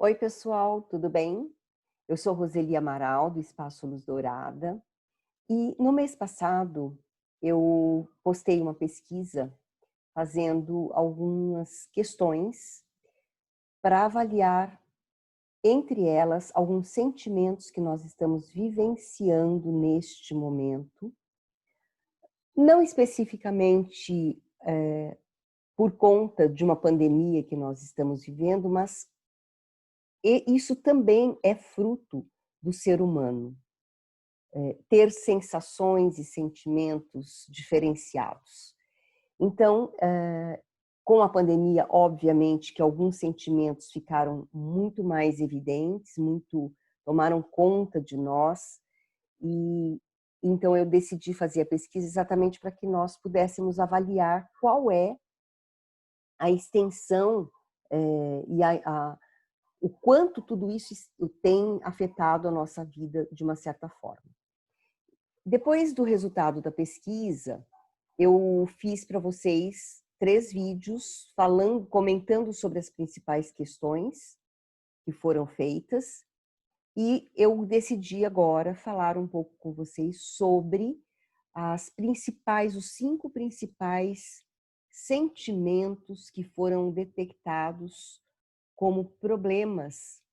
Oi, pessoal, tudo bem? Eu sou Roseli Amaral, do Espaço Luz Dourada, e no mês passado eu postei uma pesquisa fazendo algumas questões para avaliar, entre elas, alguns sentimentos que nós estamos vivenciando neste momento, não especificamente por conta de uma pandemia que nós estamos vivendo, mas isso também é fruto do ser humano. Ter sensações e sentimentos diferenciados. Então, com a pandemia, obviamente que alguns sentimentos ficaram muito mais evidentes, tomaram conta de nós, e então eu decidi fazer a pesquisa exatamente para que nós pudéssemos avaliar qual é a extensão e o quanto tudo isso tem afetado a nossa vida de uma certa forma. Depois do resultado da pesquisa, eu fiz para vocês 3 vídeos comentando sobre as principais questões que foram feitas, e eu decidi agora falar um pouco com vocês sobre os 5 principais sentimentos que foram detectados como problemas,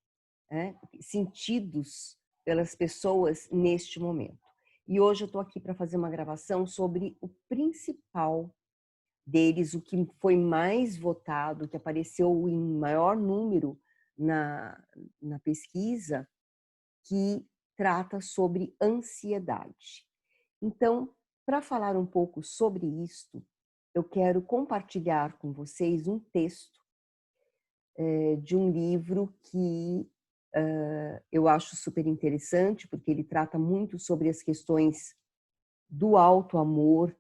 né, sentidos pelas pessoas neste momento. E hoje eu estou aqui para fazer uma gravação sobre o principal deles, o que foi mais votado, que apareceu em maior número na pesquisa, que trata sobre ansiedade. Então, para falar um pouco sobre isto, eu quero compartilhar com vocês um texto de um livro que eu acho super interessante, porque ele trata muito sobre as questões do auto-amor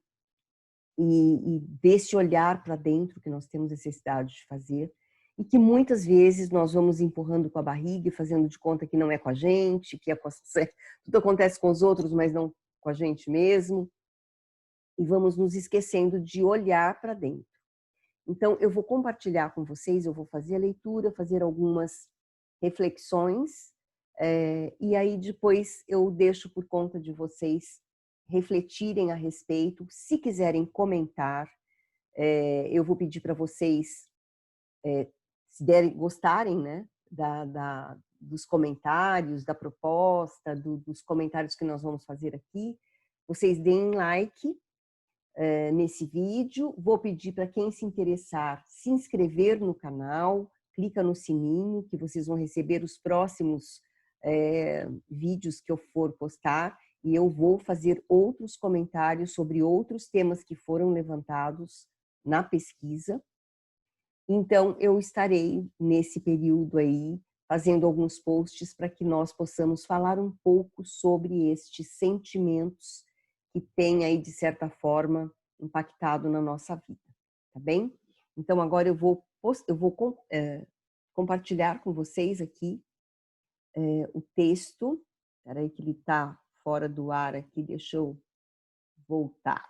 e desse olhar para dentro que nós temos necessidade de fazer, e que muitas vezes nós vamos empurrando com a barriga e fazendo de conta que não é com a gente, tudo acontece com os outros, mas não com a gente mesmo, e vamos nos esquecendo de olhar para dentro. Então, eu vou compartilhar com vocês, eu vou fazer a leitura, fazer algumas reflexões, e aí depois eu deixo por conta de vocês refletirem a respeito. Se quiserem comentar, eu vou pedir para vocês, se gostarem, né, dos comentários, da proposta, dos comentários que nós vamos fazer aqui, vocês deem like nesse vídeo. Vou pedir para quem se interessar se inscrever no canal, clica no sininho que vocês vão receber os próximos vídeos que eu for postar, e eu vou fazer outros comentários sobre outros temas que foram levantados na pesquisa. Então, eu estarei nesse período aí fazendo alguns posts para que nós possamos falar um pouco sobre estes sentimentos que têm aí, de certa forma, impactado na nossa vida, tá bem? Então, agora eu vou compartilhar com vocês aqui o texto. Espera aí que ele está fora do ar aqui, deixa eu voltar.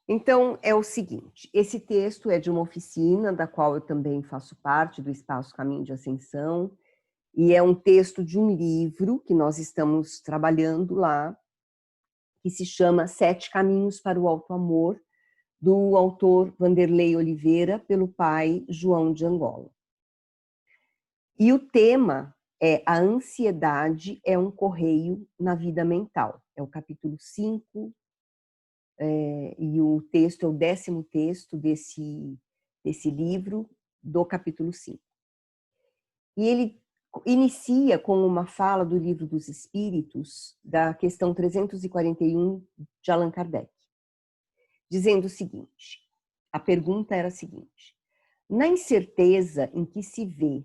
Então, é o seguinte, esse texto é de uma oficina, da qual eu também faço parte, do Espaço Caminho de Ascensão, e é um texto de um livro que nós estamos trabalhando lá, que se chama 7 Caminhos para o Auto-Amor, do autor Vanderlei Oliveira, pelo pai João de Angola. E o tema é A Ansiedade é um Correio na Vida Mental. É o capítulo 5, e o texto é o 10º texto desse livro, do capítulo 5. E ele inicia com uma fala do Livro dos Espíritos, da questão 341 de Allan Kardec, dizendo o seguinte, a pergunta era a seguinte: na incerteza em que se vê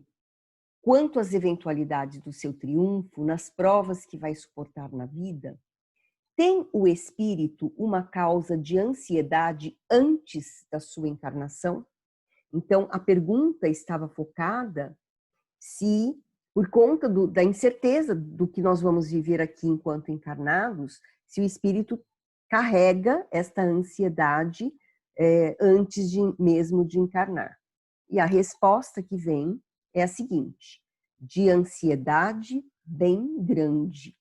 quanto às eventualidades do seu triunfo, nas provas que vai suportar na vida, tem o espírito uma causa de ansiedade antes da sua encarnação? Então, a pergunta estava focada se, por conta da incerteza do que nós vamos viver aqui enquanto encarnados, se o espírito carrega esta ansiedade antes mesmo de encarnar. E a resposta que vem é a seguinte: de ansiedade bem grande,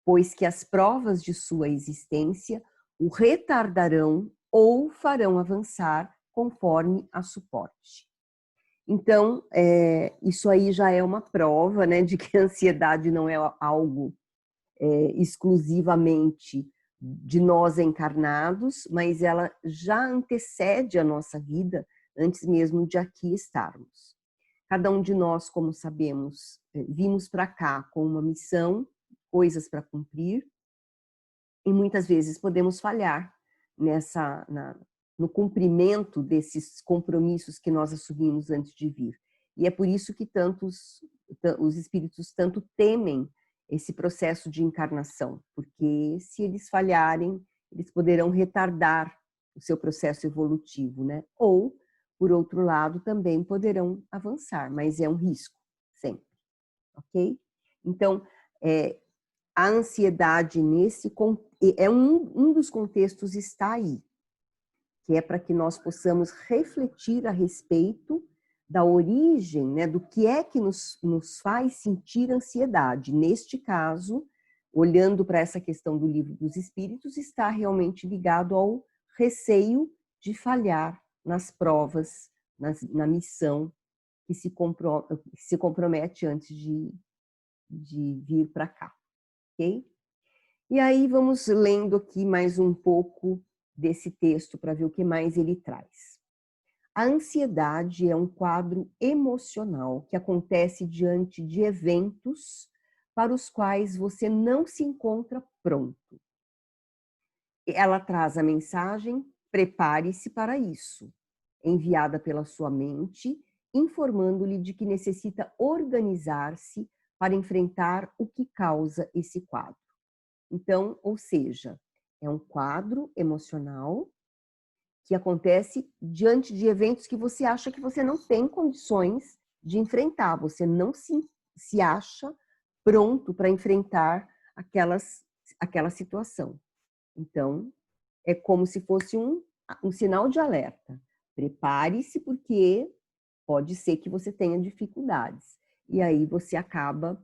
pois que as provas de sua existência o retardarão ou farão avançar conforme a suporte. Então, isso aí já é uma prova, né, de que a ansiedade não é algo exclusivamente de nós encarnados, mas ela já antecede a nossa vida antes mesmo de aqui estarmos. Cada um de nós, como sabemos, vimos para cá com uma missão, coisas para cumprir, e muitas vezes podemos falhar no cumprimento desses compromissos que nós assumimos antes de vir. E é por isso que os espíritos tanto temem esse processo de encarnação, porque se eles falharem, eles poderão retardar o seu processo evolutivo, né? Ou, por outro lado, também poderão avançar, mas é um risco, sempre, ok? Então, a ansiedade um dos contextos está aí, que é para que nós possamos refletir a respeito da origem, né, do que é que nos faz sentir ansiedade. Neste caso, olhando para essa questão do Livro dos Espíritos, está realmente ligado ao receio de falhar nas provas, na missão que se compromete antes de vir para cá. Ok? E aí vamos lendo aqui mais um pouco desse texto para ver o que mais ele traz. A ansiedade é um quadro emocional que acontece diante de eventos para os quais você não se encontra pronto. Ela traz a mensagem: prepare-se para isso, enviada pela sua mente, informando-lhe de que necessita organizar-se para enfrentar o que causa esse quadro. Então, ou seja, é um quadro emocional que acontece diante de eventos que você acha que você não tem condições de enfrentar, você não se acha pronto para enfrentar aquela situação. Então, é como se fosse um sinal de alerta. Prepare-se, porque pode ser que você tenha dificuldades. E aí você acaba,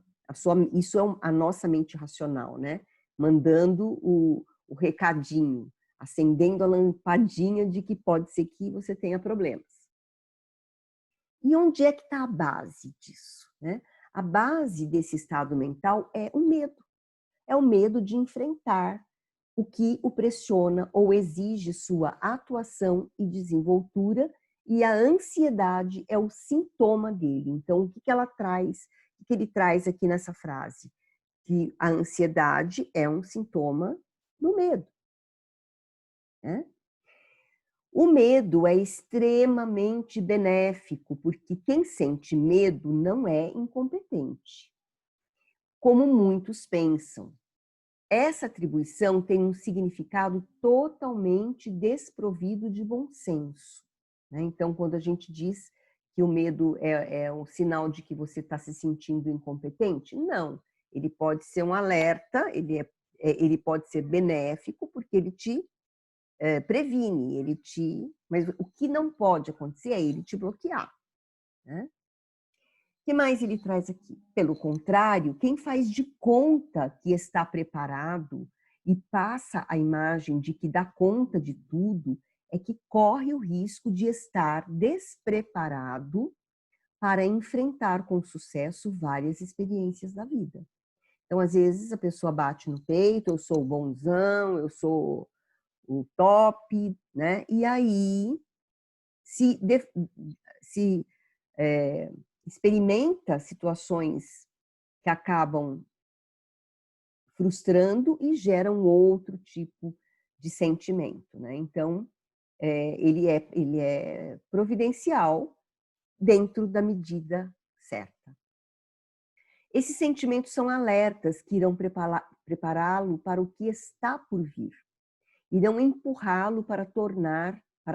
isso é a nossa mente racional, né? Mandando o recadinho, acendendo a lampadinha de que pode ser que você tenha problemas. E onde é que está a base disso, né? A base desse estado mental é o medo. É o medo de enfrentar o que o pressiona ou exige sua atuação e desenvoltura, e a ansiedade é o sintoma dele. Então, o que ela traz, o que ele traz aqui nessa frase? Que a ansiedade é um sintoma do medo. Né? O medo é extremamente benéfico, porque quem sente medo não é incompetente, como muitos pensam. Essa atribuição tem um significado totalmente desprovido de bom senso. Né? Então, quando a gente diz que o medo é um sinal de que você está se sentindo incompetente, não. Ele pode ser um alerta, ele pode ser benéfico, porque ele te previne, mas o que não pode acontecer é ele te bloquear. Né? O que mais ele traz aqui? Pelo contrário, quem faz de conta que está preparado e passa a imagem de que dá conta de tudo, é que corre o risco de estar despreparado para enfrentar com sucesso várias experiências da vida. Então, às vezes, a pessoa bate no peito: eu sou o bonzão, eu sou o top, né? E aí se experimenta situações que acabam frustrando e geram outro tipo de sentimento, né? Então, ele é providencial dentro da medida certa. Esses sentimentos são alertas que irão prepará-lo para o que está por vir. Irão empurrá-lo para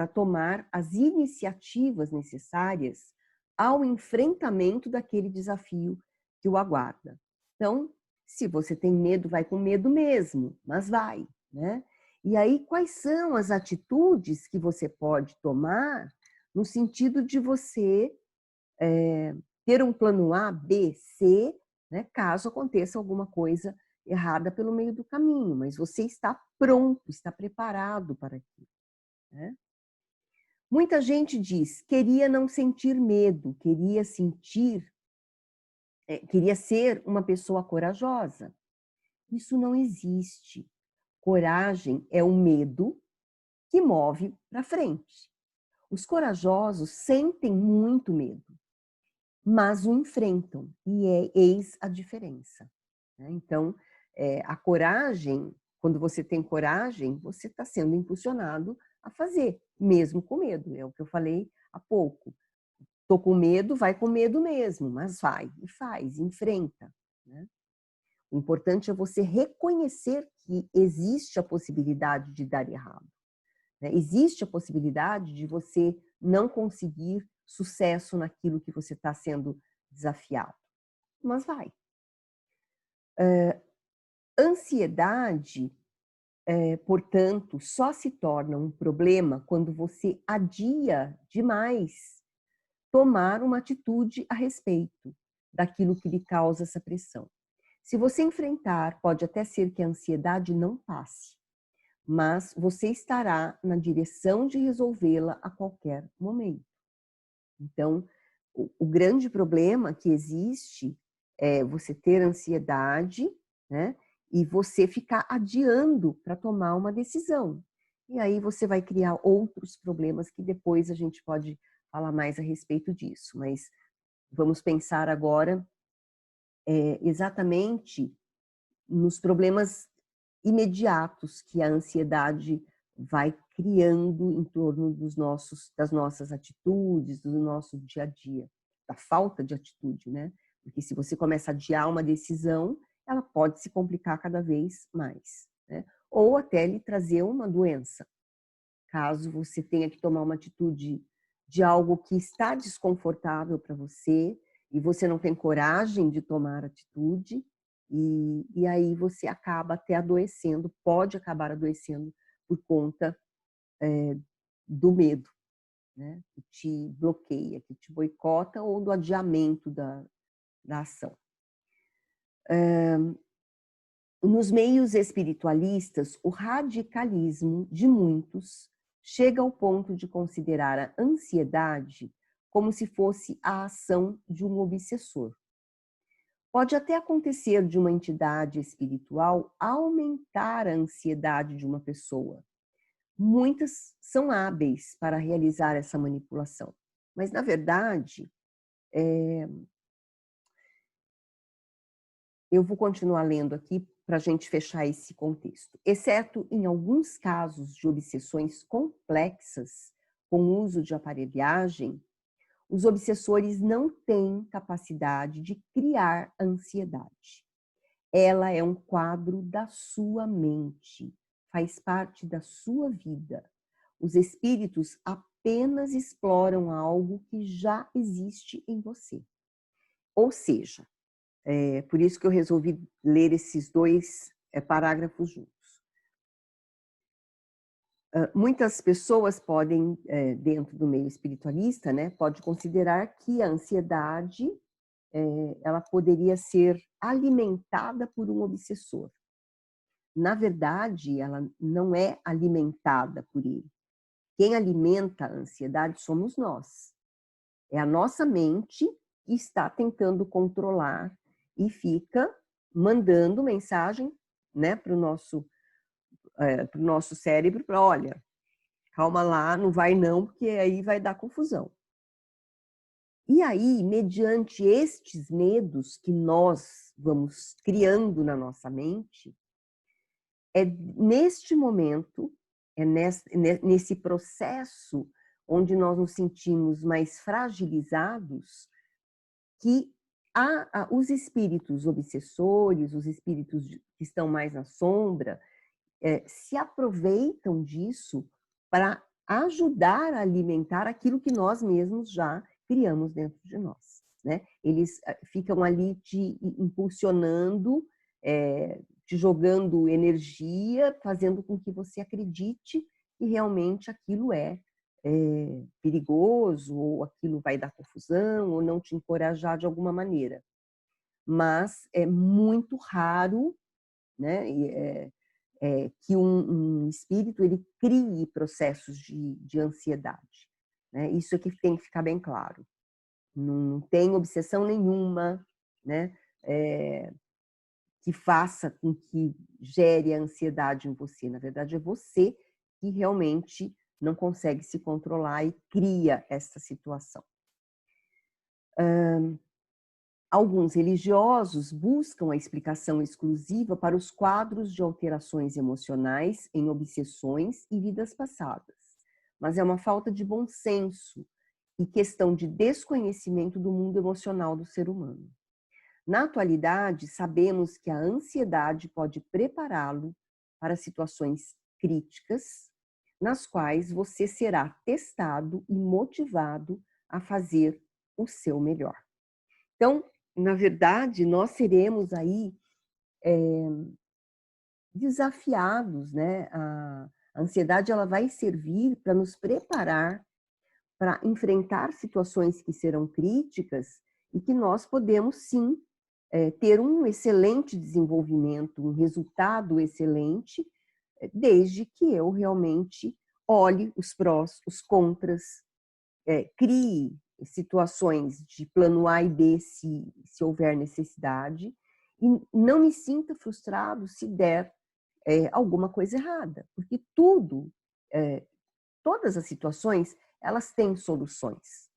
tomar as iniciativas necessárias ao enfrentamento daquele desafio que o aguarda. Então, se você tem medo, vai com medo mesmo, mas vai, né? E aí, quais são as atitudes que você pode tomar no sentido de você ter um plano A, B, C, né, caso aconteça alguma coisa errada pelo meio do caminho, mas você está pronto, está preparado para aquilo, né? Muita gente diz, queria não sentir medo, queria ser uma pessoa corajosa. Isso não existe. Coragem é o medo que move para frente. Os corajosos sentem muito medo, mas o enfrentam, e eis a diferença, né? Então, a coragem, quando você tem coragem, você está sendo impulsionado a fazer, mesmo com medo, é o que eu falei há pouco. Estou com medo, vai com medo mesmo, mas vai e faz, enfrenta, né? O importante é você reconhecer que existe a possibilidade de dar errado, né? Existe a possibilidade de você não conseguir sucesso naquilo que você está sendo desafiado, mas vai. Ansiedade, portanto, só se torna um problema quando você adia demais tomar uma atitude a respeito daquilo que lhe causa essa pressão. Se você enfrentar, pode até ser que a ansiedade não passe, mas você estará na direção de resolvê-la a qualquer momento. Então, o grande problema que existe é você ter ansiedade, né, e você ficar adiando para tomar uma decisão. E aí você vai criar outros problemas que depois a gente pode falar mais a respeito disso. Mas vamos pensar agora exatamente nos problemas imediatos que a ansiedade vai criando em torno das nossas atitudes, do nosso dia a dia, da falta de atitude, né? Porque se você começa a adiar uma decisão, ela pode se complicar cada vez mais, né? Ou até lhe trazer uma doença, caso você tenha que tomar uma atitude de algo que está desconfortável para você e você não tem coragem de tomar atitude, e aí você acaba até adoecendo, pode acabar adoecendo por conta do medo, né? Que te bloqueia, que te boicota, ou do adiamento da ação. Nos meios espiritualistas, o radicalismo de muitos chega ao ponto de considerar a ansiedade como se fosse a ação de um obsessor. Pode até acontecer de uma entidade espiritual aumentar a ansiedade de uma pessoa. Muitas são hábeis para realizar essa manipulação, mas, na verdade, eu vou continuar lendo aqui para a gente fechar esse contexto. Exceto em alguns casos de obsessões complexas com o uso de aparelhagem, os obsessores não têm capacidade de criar ansiedade. Ela é um quadro da sua mente, faz parte da sua vida. Os espíritos apenas exploram algo que já existe em você. Ou seja, por isso que eu resolvi ler esses dois parágrafos juntos. Muitas pessoas podem, dentro do meio espiritualista, né, pode considerar que a ansiedade ela poderia ser alimentada por um obsessor. Na verdade, ela não é alimentada por ele. Quem alimenta a ansiedade somos nós. É a nossa mente que está tentando controlar e fica mandando mensagem, né, para o nosso cérebro, para, olha, calma lá, não vai não, porque aí vai dar confusão. E aí, mediante estes medos que nós vamos criando na nossa mente, é neste momento, nesse processo onde nós nos sentimos mais fragilizados, que os espíritos obsessores, os espíritos que estão mais na sombra, se aproveitam disso para ajudar a alimentar aquilo que nós mesmos já criamos dentro de nós, né? Eles ficam ali te impulsionando, te jogando energia, fazendo com que você acredite que realmente aquilo é perigoso, ou aquilo vai dar confusão, ou não te encorajar de alguma maneira. Mas é muito raro, né, que um espírito ele crie processos de ansiedade, né? Isso é que tem que ficar bem claro. Não tem obsessão nenhuma, né, que faça com que gere a ansiedade em você. Na verdade, é você que realmente não consegue se controlar e cria essa situação. Alguns religiosos buscam a explicação exclusiva para os quadros de alterações emocionais em obsessões e vidas passadas, mas é uma falta de bom senso e questão de desconhecimento do mundo emocional do ser humano. Na atualidade, sabemos que a ansiedade pode prepará-lo para situações críticas, nas quais você será testado e motivado a fazer o seu melhor. Então, na verdade, nós seremos aí desafiados, né? A ansiedade ela vai servir para nos preparar para enfrentar situações que serão críticas e que nós podemos sim ter um excelente desenvolvimento, um resultado excelente, desde que eu realmente olhe os prós, os contras, crie situações de plano A e B se houver necessidade, e não me sinta frustrado se der alguma coisa errada, porque todas as situações, elas têm soluções.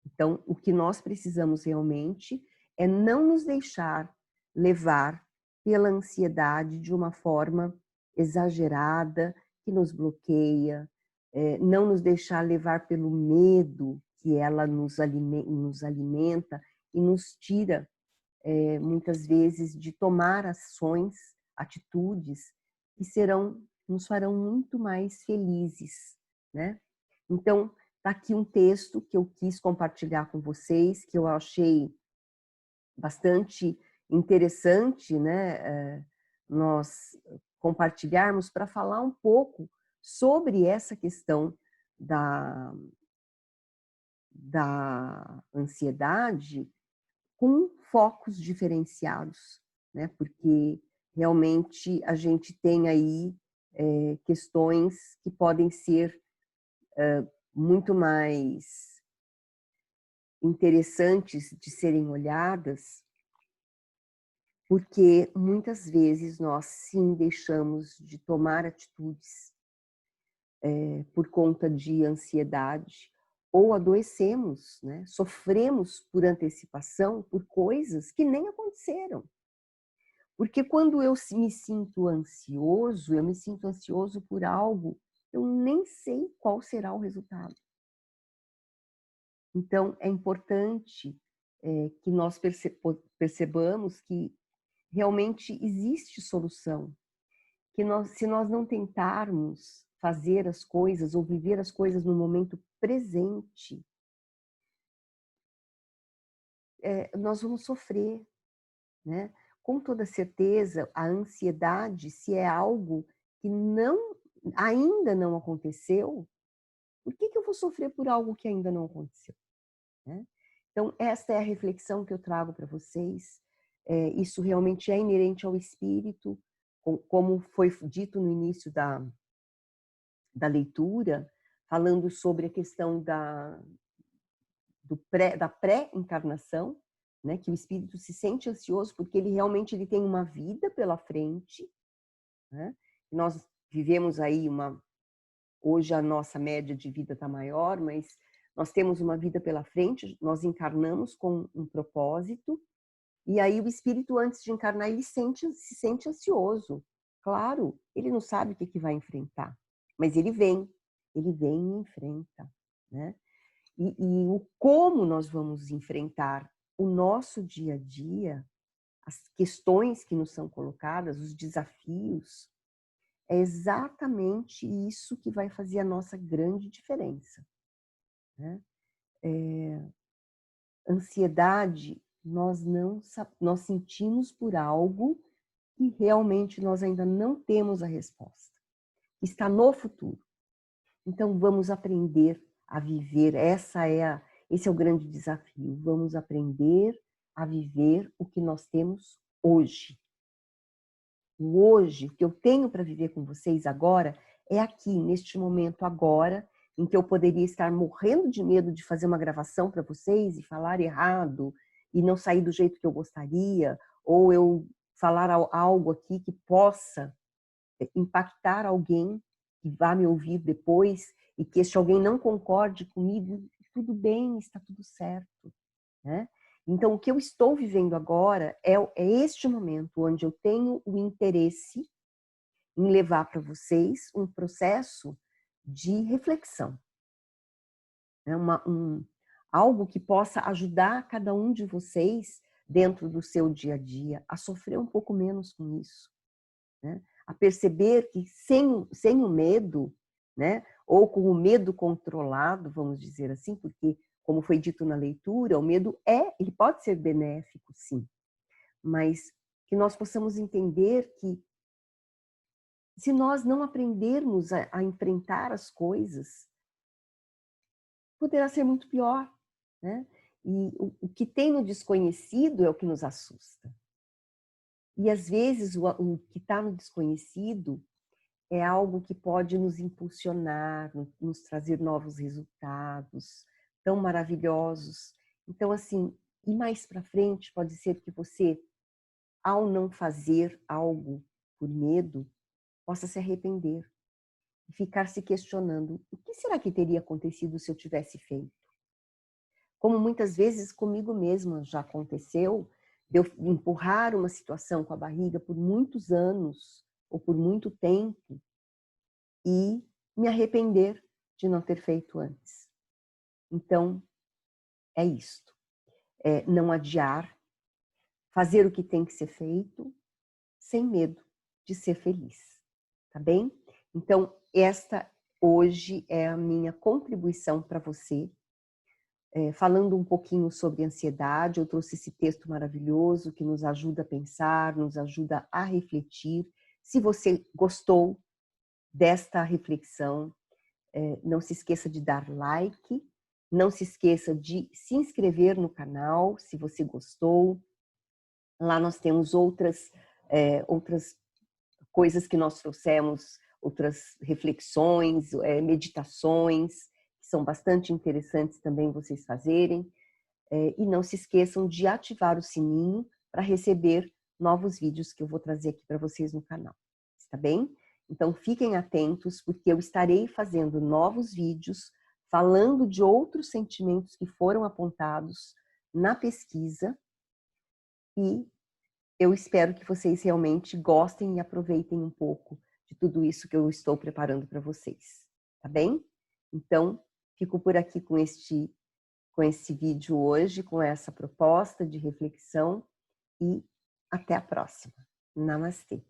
Então, o que nós precisamos realmente é não nos deixar levar pela ansiedade de uma forma exagerada, que nos bloqueia, não nos deixar levar pelo medo que ela nos alimenta e nos tira, muitas vezes, de tomar ações, atitudes que nos farão muito mais felizes, né? Então, está aqui um texto que eu quis compartilhar com vocês, que eu achei bastante interessante, né, nós compartilharmos para falar um pouco sobre essa questão da ansiedade com focos diferenciados, né, porque realmente a gente tem aí questões que podem ser muito mais interessantes de serem olhadas, porque muitas vezes nós sim deixamos de tomar atitudes por conta de ansiedade, ou adoecemos, né? Sofremos por antecipação por coisas que nem aconteceram. Porque quando eu me sinto ansioso, eu me sinto ansioso por algo, eu nem sei qual será o resultado. Então, é importante que nós percebamos que realmente existe solução, que se nós não tentarmos fazer as coisas ou viver as coisas no momento presente, nós vamos sofrer, né? Com toda certeza, a ansiedade, se é algo que ainda não aconteceu, por que eu vou sofrer por algo que ainda não aconteceu? Né? Então, esta é a reflexão que eu trago para vocês. Isso realmente é inerente ao espírito, como foi dito no início da leitura, falando sobre a questão da pré-encarnação, né, que o espírito se sente ansioso porque ele tem uma vida pela frente, né? Nós vivemos aí hoje a nossa média de vida está maior, mas nós temos uma vida pela frente, nós encarnamos com um propósito, e aí o espírito, antes de encarnar, ele se sente ansioso. Claro, ele não sabe o que vai enfrentar, mas ele vem e enfrenta, né? E o como nós vamos enfrentar o nosso dia a dia, as questões que nos são colocadas, os desafios, é exatamente isso que vai fazer a nossa grande diferença, né? Ansiedade, nós sentimos por algo que realmente nós ainda não temos a resposta, que está no futuro. Então vamos aprender a viver, esse é o grande desafio, vamos aprender a viver o que nós temos hoje. O hoje, que eu tenho para viver com vocês agora, é aqui, neste momento agora, em que eu poderia estar morrendo de medo de fazer uma gravação para vocês e falar errado, e não sair do jeito que eu gostaria, ou eu falar algo aqui que possa impactar alguém que vá me ouvir depois, e que este alguém não concorde comigo, tudo bem, está tudo certo, né? Então, o que eu estou vivendo agora é este momento onde eu tenho o interesse em levar para vocês um processo de reflexão, né? Algo que possa ajudar cada um de vocês dentro do seu dia a dia a sofrer um pouco menos com isso, né? A perceber que sem o medo, né? Ou com o medo controlado, vamos dizer assim, porque, como foi dito na leitura, o medo ele pode ser benéfico, sim, mas que nós possamos entender que se nós não aprendermos a enfrentar as coisas, poderá ser muito pior, né? E o que tem no desconhecido é o que nos assusta. E às vezes o que está no desconhecido é algo que pode nos impulsionar, nos trazer novos resultados tão maravilhosos. Então, assim, e mais para frente pode ser que você, ao não fazer algo por medo, possa se arrepender e ficar se questionando: o que será que teria acontecido se eu tivesse feito? Como muitas vezes comigo mesma já aconteceu, de eu empurrar uma situação com a barriga por muitos anos ou por muito tempo e me arrepender de não ter feito antes. Então, é isto. É não adiar, fazer o que tem que ser feito, sem medo de ser feliz. Tá bem? Então, esta hoje é a minha contribuição para você. Falando um pouquinho sobre ansiedade, eu trouxe esse texto maravilhoso que nos ajuda a pensar, nos ajuda a refletir. Se você gostou desta reflexão, não se esqueça de dar like, não se esqueça de se inscrever no canal, se você gostou. Lá nós temos outras coisas que nós trouxemos, outras reflexões, meditações, que são bastante interessantes também vocês fazerem. E não se esqueçam de ativar o sininho para receber novos vídeos que eu vou trazer aqui para vocês no canal. Está bem? Então fiquem atentos, porque eu estarei fazendo novos vídeos falando de outros sentimentos que foram apontados na pesquisa, e eu espero que vocês realmente gostem e aproveitem um pouco de tudo isso que eu estou preparando para vocês. Tá bem? Então, fico por aqui com esse vídeo hoje, com essa proposta de reflexão, e até a próxima. Namastê!